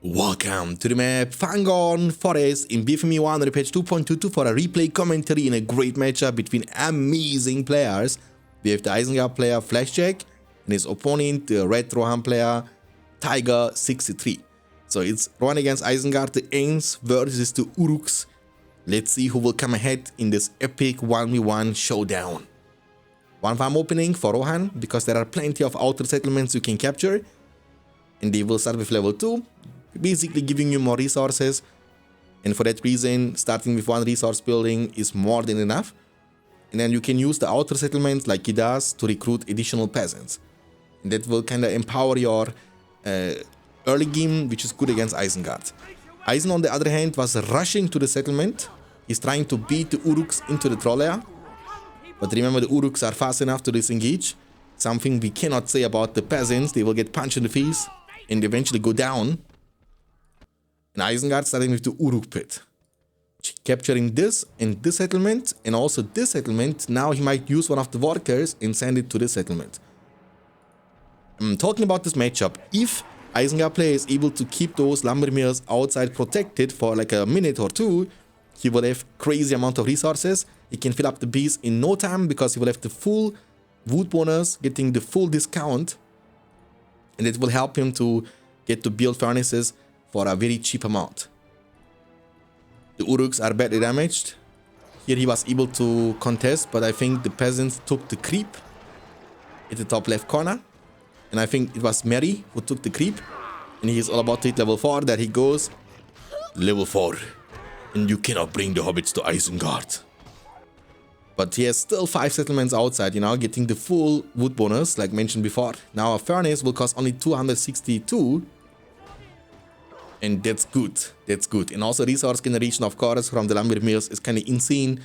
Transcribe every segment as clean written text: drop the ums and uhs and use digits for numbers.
Welcome to the map Fangon Forest in BFME1 on patch 2.22 for a replay commentary in a great matchup between amazing players. We have the Isengard player Flashjack and his opponent, the Red Rohan player Tiger63. So it's Rohan against Isengard, the Ents versus the Uruks. Let's see who will come ahead in this epic 1v1 showdown. One farm opening for Rohan because there are plenty of outer settlements you can capture. And they will start with level 2, basically giving you more resources. And for that reason, starting with one resource building is more than enough. And then you can use the outer settlements like he does to recruit additional peasants. And that will kind of empower your early game, which is good against Isengard. Eisen, on the other hand, was rushing to the settlement. He's trying to beat the Uruks into the troll lair. But remember, the Uruks are fast enough to disengage. Something we cannot say about the peasants. They will get punched in the face and eventually go down. And Isengard starting with the Uruk pit. Capturing this and this settlement and also this settlement. Now he might use one of the workers and send it to this settlement. I'm talking about this matchup. If Isengard player is able to keep those lumber mills outside protected for like a minute or two, he will have crazy amount of resources. He can fill up the base in no time because he will have the full wood bonus, getting the full discount. And it will help him to get to build furnaces for a very cheap amount. The Uruks are badly damaged. Here he was able to contest, but I think the peasants took the creep at the top left corner. And I think it was Mary who took the creep. And he is all about to hit level 4. There he goes. Level 4. And you cannot bring the hobbits to Isengard. But he has still 5 settlements outside, you know, getting the full wood bonus, like mentioned before. Now a furnace will cost only 262. And that's good. That's good. And also resource generation, of course, from the lumber mills is kind of insane.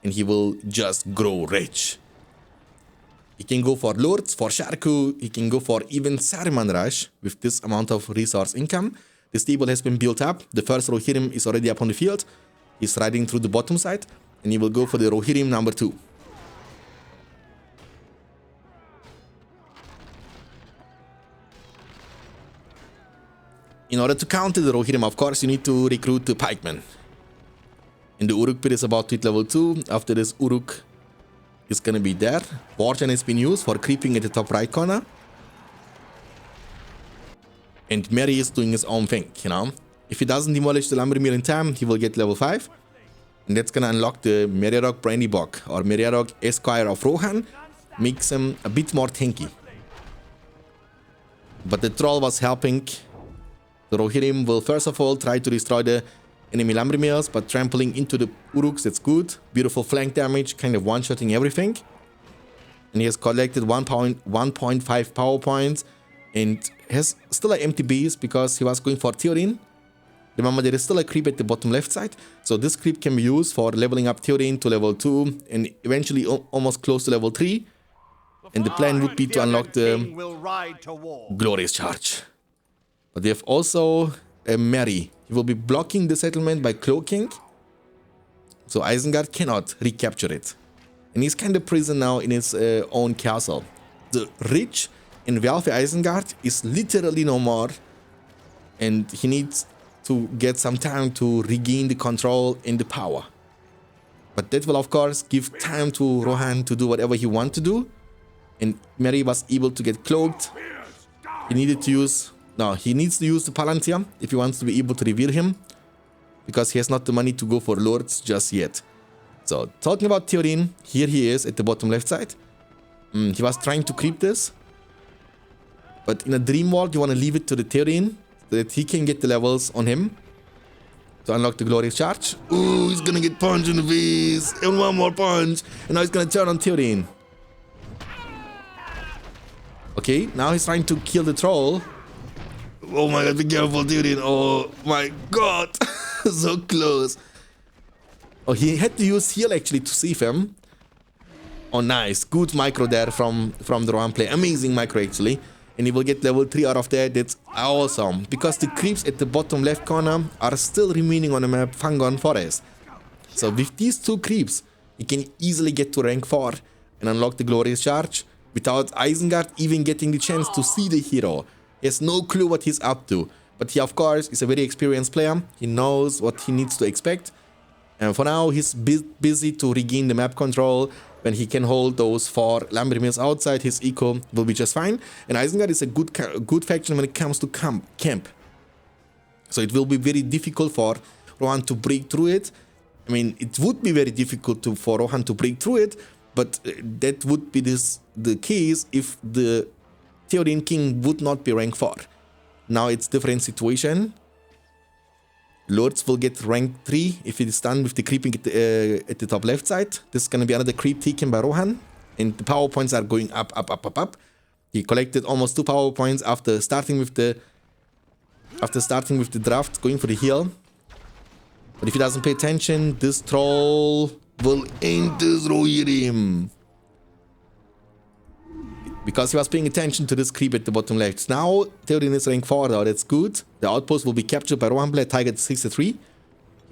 And he will just grow rich. He can go for lords, for Sharku. He can go for even Saruman rush with this amount of resource income. The stable has been built up. The first Rohirrim is already up on the field. He's riding through the bottom side. And he will go for the Rohirrim number 2. In order to counter the Rohirrim, of course, you need to recruit the pikemen. And the Uruk pit is about to hit level 2. After this, Uruk is going to be there. Fortune has been used for creeping at the top right corner. And Mary is doing his own thing, you know. If he doesn't demolish the lumber mill in time, he will get level 5. And that's gonna unlock the Meriadoc Brandybog or Meriadoc Esquire of Rohan. Makes him a bit more tanky. But the troll was helping. The Rohirrim will first of all try to destroy the enemy lumber mills, but trampling into the Uruks, that's good. Beautiful flank damage, kind of one-shotting everything. And he has collected 1.5 power points and has still an empty base because he was going for Theoden. Remember, there is still a creep at the bottom left side. So this creep can be used for leveling up Theoden to level 2 and eventually almost close to level 3. And the plan would be to unlock the Glorious Charge. But they have also a Mary. He will be blocking the settlement by cloaking. So Isengard cannot recapture it. And he's kind of prison now in his own castle. The rich and wealthy Isengard is literally no more. And he needs to get some time to regain the control and the power. But that will of course give time to Rohan to do whatever he wants to do. And Mary was able to get cloaked. He needed to use... No, he needs to use the Palantir if he wants to be able to reveal him. Because he has not the money to go for lords just yet. So, talking about Theoden, here he is at the bottom left side. He was trying to creep this. But in a dream world, you want to leave it to the Theoden, so that he can get the levels on him to unlock the Glorious Charge. Ooh, he's gonna get punched in the face. And one more punch. And now he's gonna turn on Theoden. Okay, now he's trying to kill the troll. Oh my god, be careful, Theoden. Oh my god. So close. Oh, he had to use heal actually to save him. Oh, nice. Good micro there from the Rohan play. Amazing micro actually. And he will get level 3 out of that. That's awesome. Because the creeps at the bottom left corner are still remaining on the map Fangon Forest. So with these 2 creeps, he can easily get to rank 4 and unlock the Glorious Charge without Isengard even getting the chance to see the hero. He has no clue what he's up to. But he, of course, is a very experienced player. He knows what he needs to expect. And for now, he's busy to regain the map control. When he can hold those 4 lumber mills outside, his eco will be just fine. And Isengard is a good faction when it comes to camp. So it will be very difficult for Rohan to break through it. I mean, it would be very difficult for Rohan to break through it, but that would be the case if the Theoden King would not be rank 4. Now it's different situation. Lords will get rank 3 if it is done with the creeping at the top left side. This is going to be another creep taken by Rohan. And the power points are going up, up, up, up, up. He collected almost 2 power points after starting with the draft, going for the heal. But if he doesn't pay attention, this troll will end this Rohirrim. Because he was paying attention to this creep at the bottom left. Now, Theoden is rank 4 though, that's good. The outpost will be captured by Rohan Blade, target 63.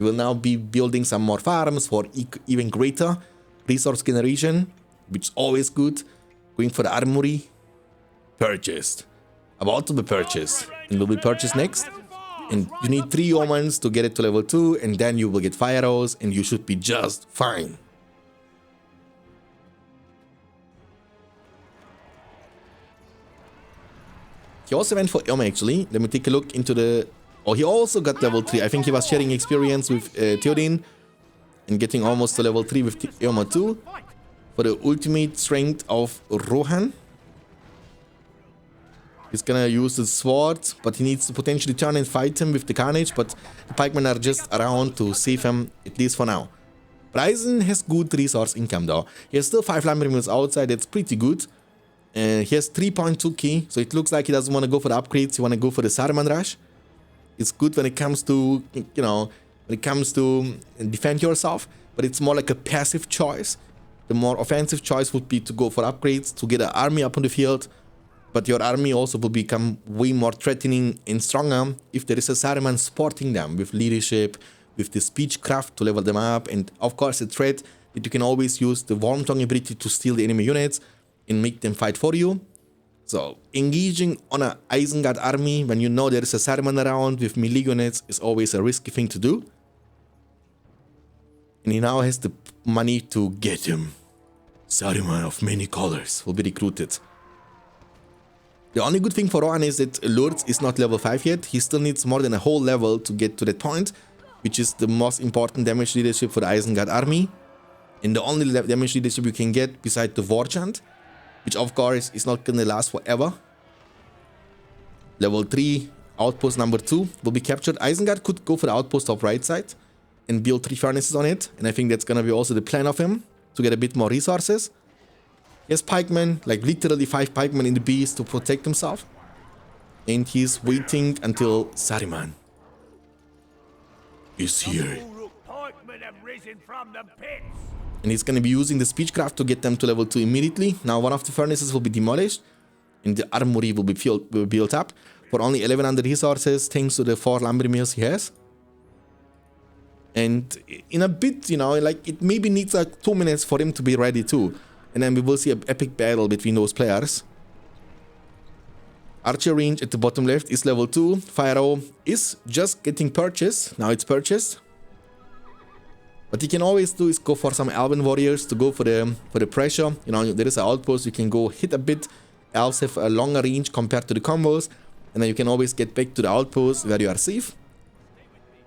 We will now be building some more farms for even greater resource generation, which is always good. Going for the armory. Purchased. About to be purchased. And will be purchased next. And you need 3 omens to get it to level 2, and then you will get fire arrows, and you should be just fine. He also went for Irma actually. Let me take a look into the... Oh, he also got level 3. I think he was sharing experience with Theoden and getting almost to level 3 with Irma too. For the ultimate strength of Rohan. He's gonna use the sword, but he needs to potentially turn and fight him with the Carnage, but the pikemen are just around to save him, at least for now. Ryzen has good resource income though. He has still 5 lumber mills outside, that's pretty good. He has 3.2k, so it looks like he doesn't want to go for the upgrades, he want to go for the Saruman rush. It's good when it comes to, you know, when it comes to defend yourself, but it's more like a passive choice. The more offensive choice would be to go for upgrades, to get an army up on the field. But your army also will become way more threatening and stronger if there is a Saruman supporting them with leadership, with the speechcraft to level them up, and of course a threat that you can always use the Worm Tongue ability to steal the enemy units and make them fight for you. So engaging on an Isengard army when you know there is a Saruman around with melee units is always a risky thing to do. And he now has the money to get him. Saruman of many colors will be recruited. The only good thing for Rohan is that Lourdes is not level 5 yet. He still needs more than a whole level to get to that point, which is the most important damage leadership for the Isengard army. And the only damage leadership you can get beside the War Chant, which of course is not gonna last forever. Level 3, outpost number 2 will be captured. Isengard could go for the outpost of right side and build 3 furnaces on it. And I think that's gonna be also the plan of him, to get a bit more resources. He has pikemen, like literally 5 pikemen in the beast to protect himself. And he's waiting until Saruman is here. And he's going to be using the speechcraft to get them to level 2 immediately. Now one of the furnaces will be demolished and the armory will be built up for only 1100 resources thanks to the 4 lumber mills he has. And in a bit, you know, like it maybe needs like 2 minutes for him to be ready too. And then we will see an epic battle between those players. Archer range at the bottom left is level 2. Fire arrow is just getting purchased. Now it's purchased. What you can always do is go for some Elven warriors to go for the pressure. You know, there is an outpost, you can go hit a bit. Elves have a longer range compared to the combos. And then you can always get back to the outpost where you are safe.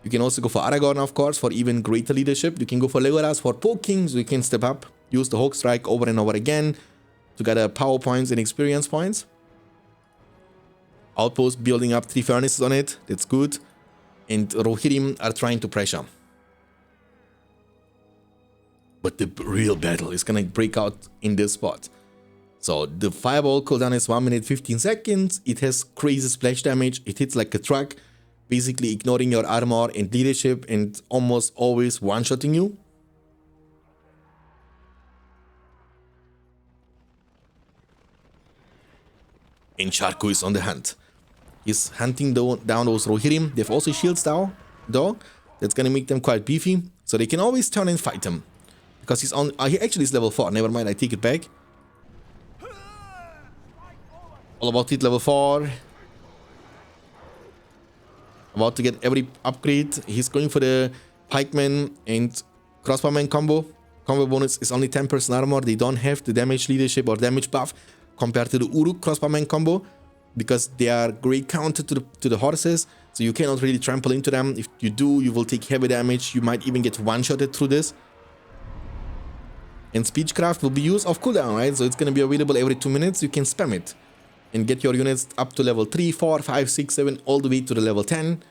You can also go for Aragorn, of course, for even greater leadership. You can go for Legolas for poking, so you can step up. Use the Hawk Strike over and over again to gather power points and experience points. Outpost building up 3 furnaces on it, that's good. And Rohirrim are trying to pressure. But the real battle is gonna break out in this spot. So the fireball cooldown is 1 minute 15 seconds. It has crazy splash damage. It hits like a truck, basically ignoring your armor and leadership and almost always one-shotting you. And Sharko is on the hunt. He's hunting down those Rohirrim. They have also shields though. That's gonna make them quite beefy. So they can always turn and fight him. Because he's on... he actually is level 4. Never mind, I take it back. All about it, level 4. About to get every upgrade. He's going for the pikeman and crossbowman combo. Combo bonus is only 10% armor. They don't have the damage leadership or damage buff compared to the Uruk crossbowman combo, because they are great counter to the horses, so you cannot really trample into them. If you do, you will take heavy damage. You might even get one-shotted through this. And Speechcraft will be used off cooldown, right? So it's going to be available every 2 minutes. You can spam it and get your units up to level 3, 4, 5, 6, 7, all the way to the level 10.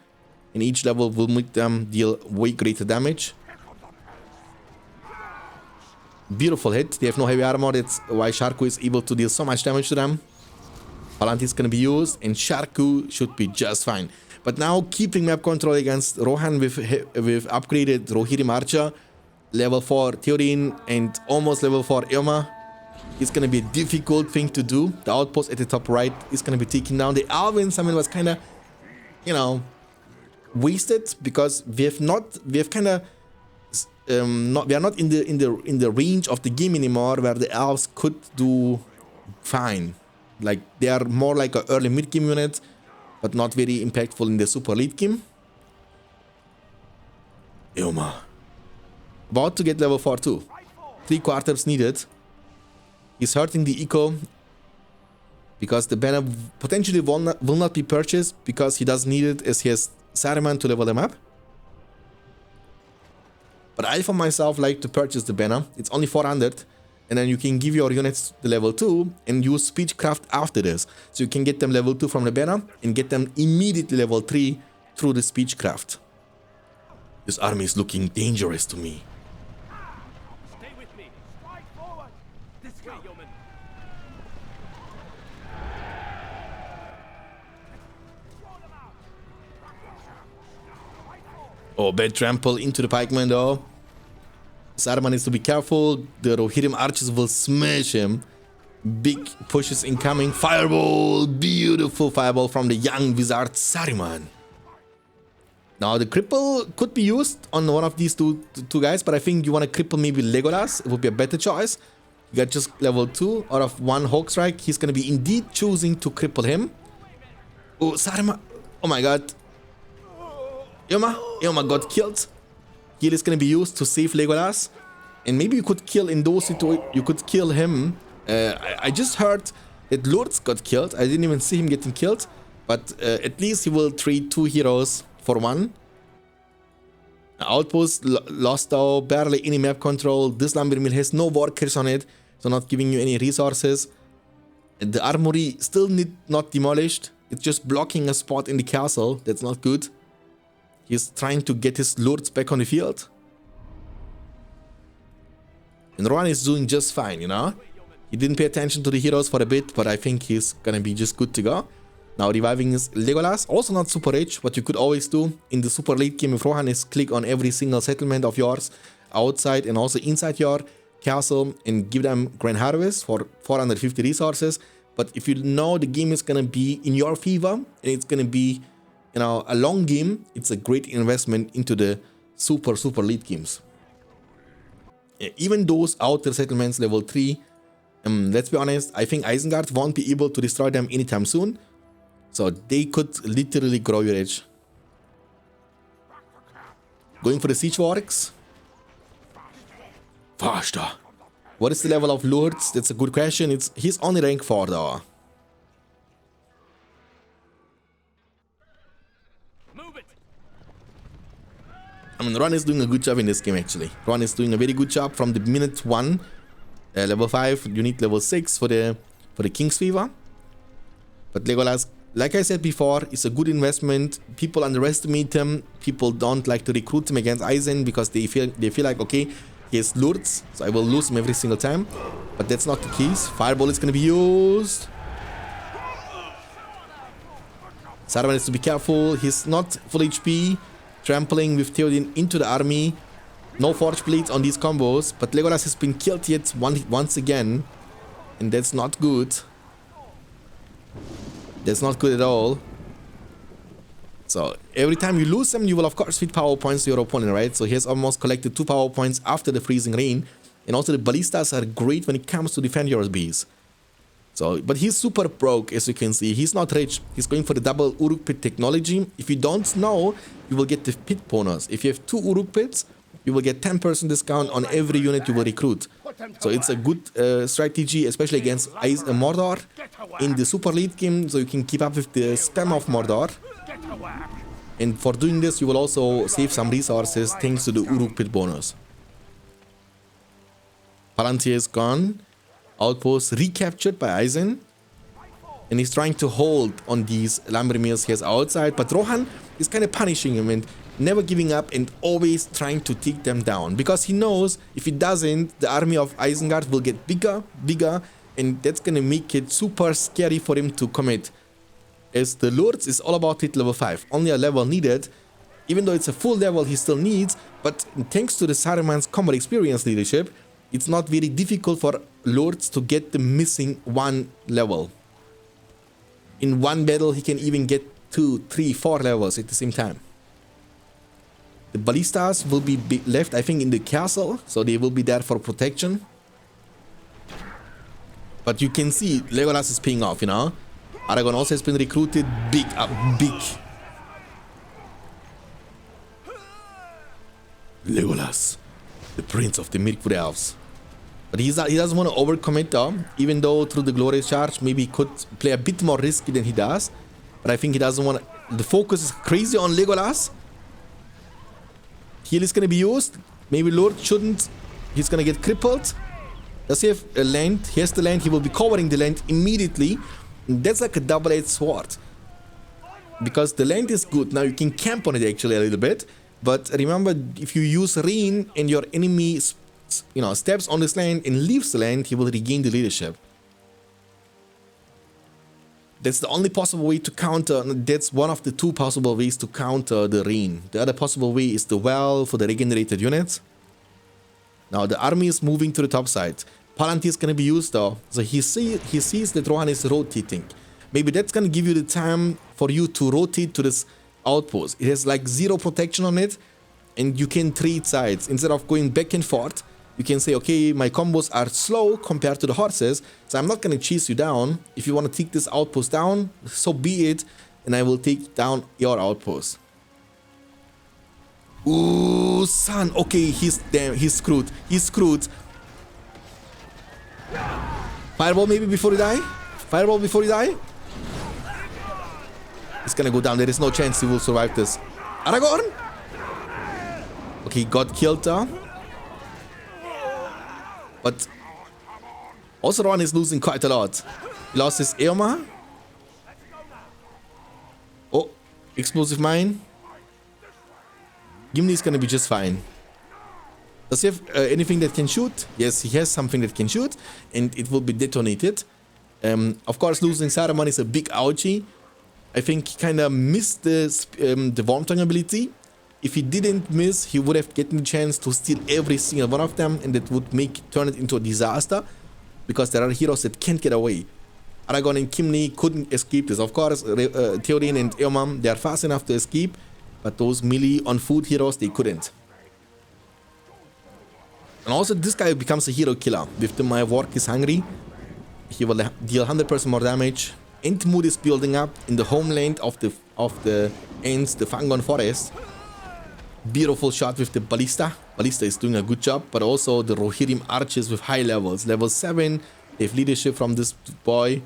And each level will make them deal way greater damage. Beautiful hit. They have no heavy armor. That's why Sharku is able to deal so much damage to them. Palantir is going to be used, and Sharku should be just fine. But now keeping map control against Rohan with upgraded Rohirrim Archer, level 4 Theoden, and almost level 4 Eoma, is going to be a difficult thing to do. The outpost at the top right is going to be taken down. The Alvin summon was kind of, you know, wasted, because we are not in the range of the game anymore where the elves could do fine. Like, they are more like an early mid game unit, but not very impactful in the super late game. Eoma about to get level 4 too. 3 quarters needed. He's hurting the eco because the banner potentially will not be purchased, because he does need it as he has Saruman to level them up. But I for myself like to purchase the banner. It's only 400, and then you can give your units the level 2 and use Speechcraft after this. So you can get them level 2 from the banner and get them immediately level 3 through the Speechcraft. This army is looking dangerous to me. Stay with me. Strike forward. This way, yeoman. Oh, bad trample into the pikeman though. Saruman needs to be careful. The Rohirrim archers will smash him. Big pushes incoming. Fireball! Beautiful fireball from the young wizard Saruman. Now the cripple could be used on one of these two guys, but I think you want to cripple maybe Legolas. It would be a better choice. You got just level 2 out of 1 Hawk Strike. He's going to be indeed choosing to cripple him. Oh, Saruman. Oh my god. Eoma got killed. Heal is going to be used to save Legolas. And maybe you could kill in those situations. You could kill him. I just heard that Lourdes got killed. I didn't even see him getting killed. But at least he will trade 2 heroes for 1. Outpost lost though. Barely any map control. This lumber mill has no workers on it, so not giving you any resources. The armory still not demolished. It's just blocking a spot in the castle. That's not good. He's trying to get his lords back on the field. And Rohan is doing just fine, you know. He didn't pay attention to the heroes for a bit, but I think he's gonna be just good to go. Now reviving is Legolas, also not super rich. What you could always do in the super late game with Rohan is click on every single settlement of yours outside and also inside your castle and give them Grand Harvest for 450 resources. But if you know the game is gonna be in your favor and it's gonna be, you know, a long game, it's a great investment into the super late games. Even those outer settlements level 3, let's be honest, I think Isengard won't be able to destroy them anytime soon. So they could literally grow your edge. Going for the siege works. Faster. What is the level of Lourdes? That's a good question. He's only rank 4 though. I mean, Ron is doing a good job in this game actually. Ron is doing a very good job from the minute 1. Level 5, you need level 6 for the King's Fever. But Legolas, like I said before, is a good investment. People underestimate him. People don't like to recruit him against Eisen because they feel like, okay, he has Lourdes, so I will lose him every single time. But that's not the case. Fireball is going to be used. Saruman has to be careful. He's not full HP. Trampling with Theoden into the army. No Forge Blades on these combos, but Legolas has been killed yet once again. And that's not good. That's not good at all. So every time you lose them, you will of course feed power points to your opponent, right? So he has almost collected 2 power points after the freezing rain. And also the ballistas are great when it comes to defend your bees. So, but he's super broke, as you can see. He's not rich. He's going for the double Uruk pit technology. If you don't know, you will get the pit bonus. If you have 2 Uruk pits, you will get 10% discount on every unit you will recruit. So it's a good strategy, especially against Mordor in the super late game, so you can keep up with the spam of Mordor. And for doing this, you will also save some resources thanks to the Uruk pit bonus. Palantir is gone. Outpost recaptured by Eisen. And he's trying to hold on these Lambermirs he has outside. But Rohan is kind of punishing him and never giving up and always trying to take them down. Because he knows if he doesn't, the army of Isengard will get bigger, and that's going to make it super scary for him to commit. As the Lords is all about it level 5. Only a level needed. Even though it's a full level he still needs. But thanks to the Saruman's combat experience leadership, it's not very difficult for Lords to get the missing 1 level. In one battle, he can even get 2, 3, 4 levels at the same time. The ballistas will be left, I think, in the castle, so they will be there for protection. But you can see Legolas is paying off, you know. Aragorn also has been recruited big. Legolas, the prince of the Mirkwood Elves. But he doesn't want to overcommit though, even though through the glorious charge maybe he could play a bit more risky than he does. But I think he doesn't want to. The focus is crazy on Legolas. Heal is going to be used. Maybe Lord shouldn't. He's going to get crippled. Does he have a land? He has the land. He will be covering the land immediately. And that's like a double-edged sword. Because the land is good. Now you can camp on it actually a little bit. But remember, if you use rain and your enemy steps on this land and leaves the land, he will regain the leadership. That's the only possible way to counter. That's one of the 2 possible ways to counter the rain. The other possible way is the well for the regenerated units. Now the army is moving to the top side. Palantir is going to be used though. So he sees that Rohan is rotating. Maybe that's going to give you the time for you to rotate to this outpost. It has like 0 protection on it. And you can trade sides. Instead of going back and forth, you can say, okay, my combos are slow compared to the horses, so I'm not going to chase you down. If you want to take this outpost down, so be it, and I will take down your outpost. Ooh, son. Okay, he's screwed. He's screwed. Fireball maybe before you die? Fireball before you die? He's going to go down. There is no chance he will survive this. Aragorn? Okay, he got killed there. But also Rohan is losing quite a lot. He lost his Eomer. Oh, explosive mine. Gimli is gonna be just fine. Does he have anything that can shoot? Yes, he has something that can shoot, and it will be detonated. Of course, losing Saruman is a big ouchie. I think he kind of missed the Worm Tongue ability. If he didn't miss, he would have gotten the chance to steal every single one of them, and that would turn it into a disaster, because there are heroes that can't get away. Aragorn and Gimli couldn't escape this. Of course, Theoden and Eomer, they are fast enough to escape, but those melee on foot heroes, they couldn't. And also, this guy becomes a hero killer. With the My Work is Hungry, he will deal 100% more damage. Ent mood is building up in the homeland of the Ents, the Fangorn Forest. Beautiful shot with the ballista. Ballista is doing a good job, but also the Rohirrim archers with high levels. Level 7, they have leadership from this boy.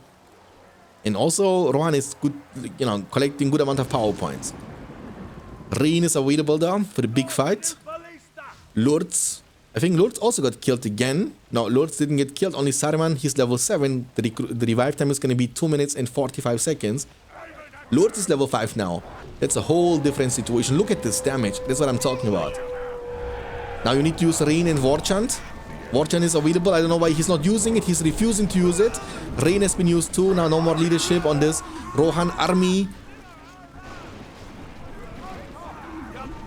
And also Rohan is good, collecting good amount of power points. Rain is available there for the big fight. Lords. I think Lords also got killed again. No, Lords didn't get killed, only Saruman. He's level 7. The revive time is going to be 2 minutes and 45 seconds. Lord is level 5 now. That's a whole different situation. Look at this damage. That's what I'm talking about. Now you need to use Rain and War Chant. War Chant is available. I don't know why he's not using it. He's refusing to use it. Rain has been used too. Now no more leadership on this Rohan army.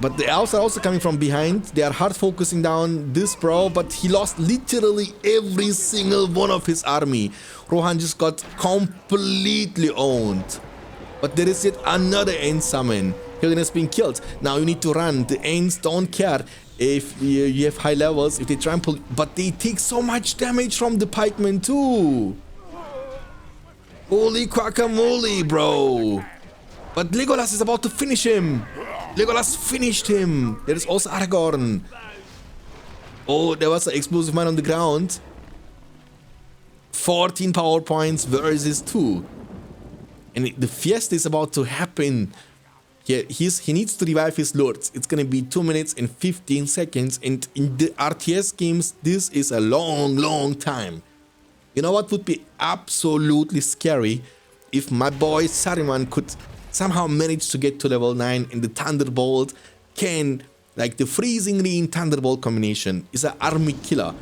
But the elves are also coming from behind. They are hard focusing down this bro, but he lost literally every single one of his army. Rohan just got completely owned. But there is yet another Ents summon. Theoden has been killed. Now you need to run. The Ents don't care if you have high levels, if they trample, but they take so much damage from the pikemen too. Holy guacamole, bro. But Legolas is about to finish him. Legolas finished him. There is also Aragorn. Oh, there was an explosive mine on the ground. 14 power points versus 2. And the fiesta is about to happen. He needs to revive his lords. It's gonna be 2 minutes and 15 seconds. And in the RTS games, this is a long, long time. You know what would be absolutely scary? If my boy Saruman could somehow manage to get to level 9 and the Thunderbolt can, like the Freezing Rain Thunderbolt combination is an army killer.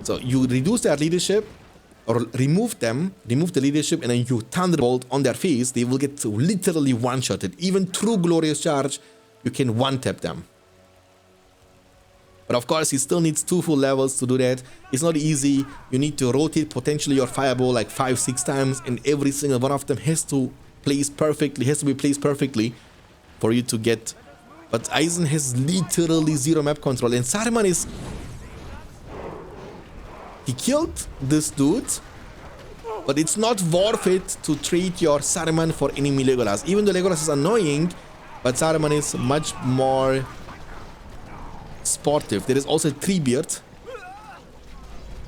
So you reduce their leadership or remove the leadership, and then you Thunderbolt on their face, they will get literally one-shotted. Even through Glorious Charge, you can one-tap them. But of course, he still needs 2 full levels to do that. It's not easy. You need to rotate potentially your fireball like 5-6 times, and every single one of them has to place perfectly, has to be placed perfectly for you to get. But Eisen has literally 0 map control, and Saruman is... He killed this dude, but it's not worth it to trade your Saruman for enemy Legolas. Even though Legolas is annoying, but Saruman is much more sportive. There is also a Treebeard.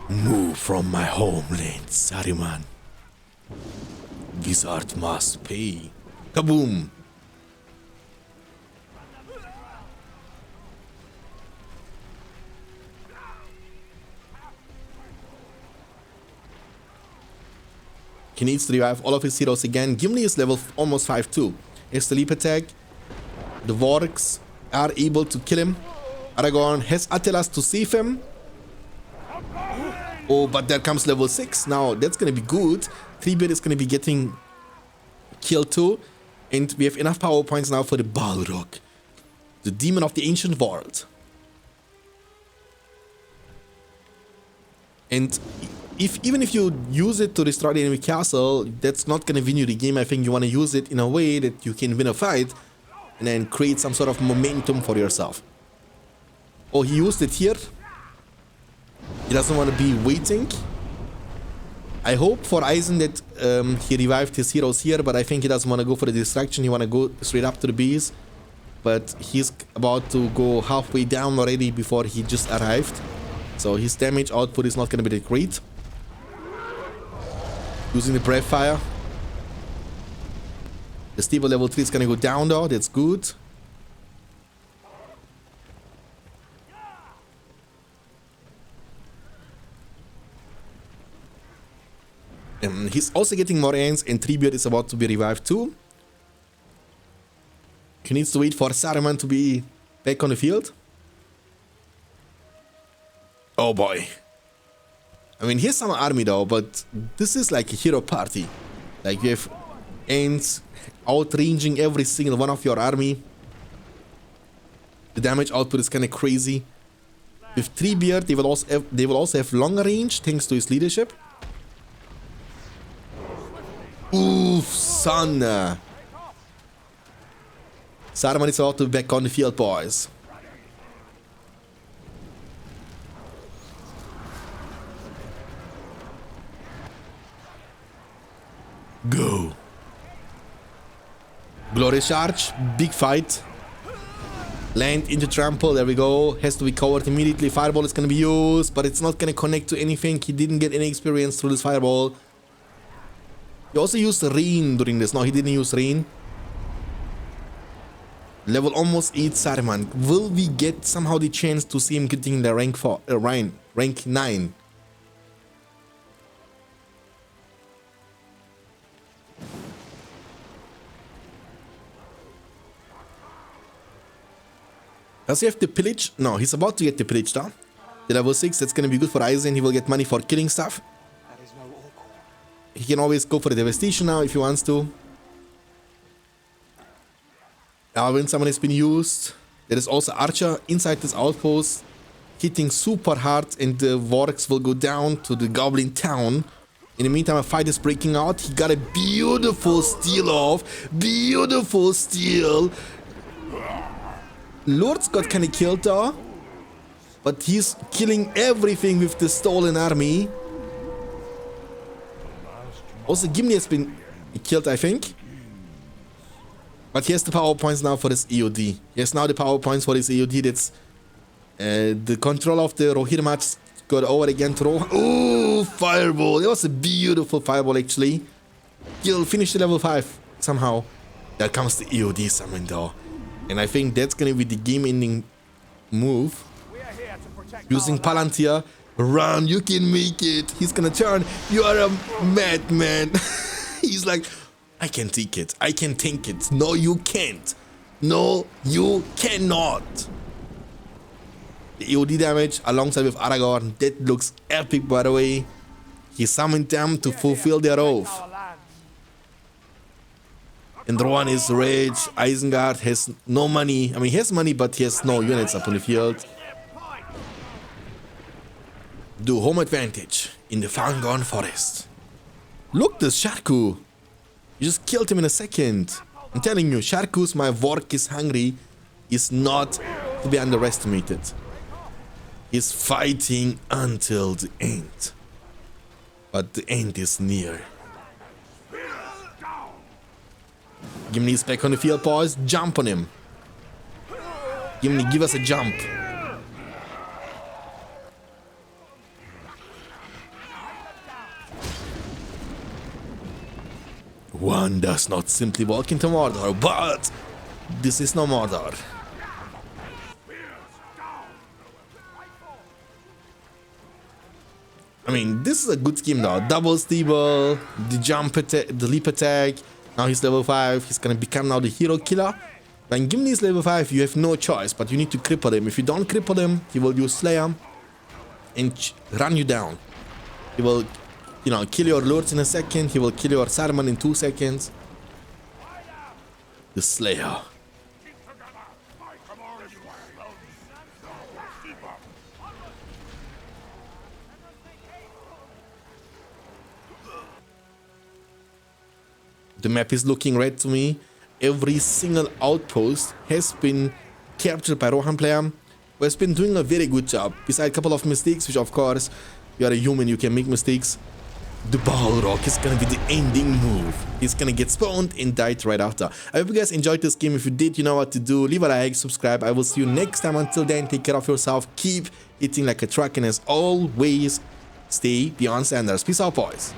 Move from my homeland, Saruman. Wizard must pay. Kaboom! He needs to revive all of his heroes again. Gimli is level almost 5-2. His leap attack. The Wargs are able to kill him. Aragorn has Attilas to save him. Oh, but there comes level 6. Now, that's going to be good. Treebeard is going to be getting killed too. And we have enough power points now for the Balrog, the demon of the ancient world. And even if you use it to destroy the enemy castle, that's not going to win you the game. I think you want to use it in a way that you can win a fight and then create some sort of momentum for yourself. Oh, he used it here. He doesn't want to be waiting. I hope for Eisen that he revived his heroes here, but I think he doesn't want to go for the distraction. He want to go straight up to the bees. But he's about to go halfway down already before he just arrived. So his damage output is not going to be that great. Using the Breath Fire. The Steeple level 3 is going to go down though. That's good. He's also getting more Ents, and Treebeard is about to be revived too. He needs to wait for Saruman to be back on the field. Oh boy. I mean, here's some army though, but this is like a hero party. Like you have Ents outranging every single one of your army. The damage output is kind of crazy. With Treebeard, they will also have longer range thanks to his leadership. Oof, son. Saruman is about to be back on the field, boys. Go. Glorious Charge, big fight. Land into trample, there we go. Has to be covered immediately. Fireball is going to be used, but it's not going to connect to anything. He didn't get any experience through this fireball. He also used Rain during this. No, he didn't use Rain. Level almost 8 Saruman. Will we get somehow the chance to see him getting the rank 9? Does he have the pillage? No, he's about to get the pillage down. The level 6, that's gonna be good for Eisen. He will get money for killing stuff. He can always go for the devastation now if he wants to. When someone has been used, there is also Archer inside this outpost, hitting super hard, and the Wargs will go down to the Goblin town. In the meantime, a fight is breaking out. He got a beautiful steal off. Beautiful steal. Lord's got kind of killed though, but he's killing everything with the stolen army. Also, Gimli has been killed, I think. But he has the power points now for his EOD. He has now the power points for his EOD. That's the control of the Rohirrim match got over again to Rohan. Oh, fireball. It was a beautiful fireball, actually. He'll finish the level 5 somehow. There comes the EOD summon, though. And I think that's going to be the game-ending move. Using Palantir. Run, you can make it. He's going to turn. You are a madman. He's like, I can take it. I can tank it. No, you can't. No, you cannot. The EOD damage alongside with Aragorn. That looks epic, by the way. He summoned them to fulfill their oath. And Rohan is rage. Isengard has no money. I mean, he has money, but he has no units up on the field. Do home advantage in the Fangorn forest. Look, this Sharku. You just killed him in a second. I'm telling you, Sharku's my work is hungry is not to be underestimated. He's fighting until the end. But the end is near. Gimli's back on the field, boys. Jump on him. Gimli, give us a jump. One does not simply walk into Mordor, but this is no Mordor. I mean, this is a good scheme now. Double Steeple, the jump attack, the leap attack. Now he's level 5. He's gonna become now the hero killer. When Gimli is level 5, you have no choice, but you need to cripple him. If you don't cripple him, he will use Slayer and run you down. He will, you know, kill your lords in a second. He will kill your Saruman in 2 seconds. The Slayer. The map is looking red to me. Every single outpost has been captured by Rohan player, who has been doing a very good job. Besides a couple of mistakes, which of course, you are a human, you can make mistakes. The Balrog is gonna be the ending move. He's gonna get spawned and died right after. I hope you guys enjoyed this game. If you did, you know what to do. Leave a like, subscribe. I will see you next time. Until then, take care of yourself. Keep hitting like a truck, and as always, stay beyond standards. Peace out, boys.